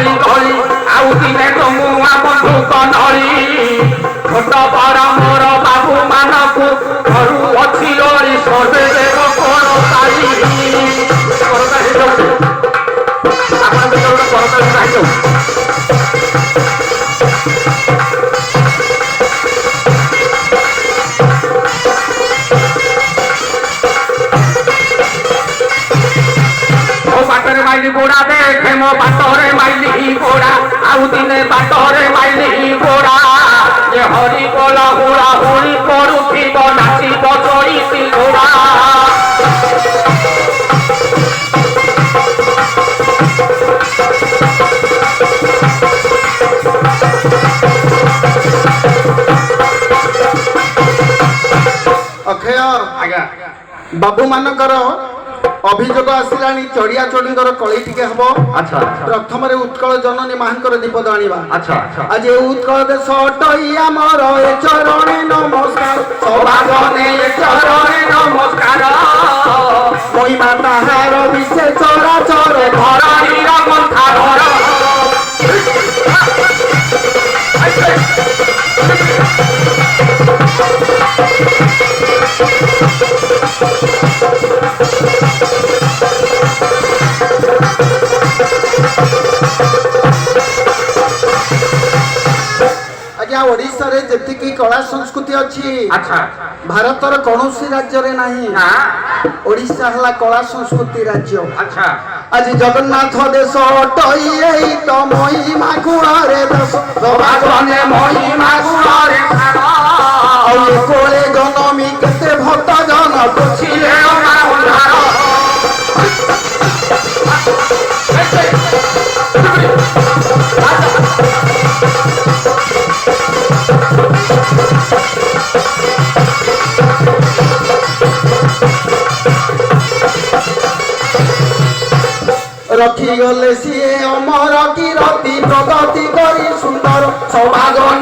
ଧଳି ଧଳି ଆଉ ଦିନେ ତମୁଆ ବନ୍ଧୁକ ନଳି ଛୋଟ ବଡ଼ ମୋର ବାବୁ ମାନଙ୍କୁ ଘରୁ ଅଛି ଲଳି ସର୍ବେ ଦେବ କରତାଳି ଆପଣ ଗୋଟେ କରତାଳି ହେଇଯାଉ माइली गोड़ा देखे मो बाटरे माइली गोड़ा आउ दिने बाटरे माइली गोड़ा ये हरि बोला हुड़ा हुड़ी करुथिब नाचिब चढ़िसी घोड़ा अक्षय आज्ञा बाबू मानकर अभियोग आसिलानी चढ़िया चढ़ीकर कली टिके हबो अच्छा प्रथम उत्कल जननी महांकर दीपद आनिबा अच्छा आज उत्कल देश टइया मोर ए चरणे नमस्कार सभागने ए चरणे नमस्कार महिमा ताहार विशेष चराचर धरणीर मंथा धर आज्ञा ओडिशा रे जतिकी कला संस्कृति अछि अच्छा भारतर कौनसी राज्य रे नहीं ओडिशा हला कला संस्कृति राज्य अच्छा आज जगन्नाथ देश टई तो महिमा गुण रे दस सभागने महिमा गुण रे कोले जनमी केते भक्त जन बुझिले उधार रखी गले सी अमर कीरति प्रगति करी सुंदर सभागने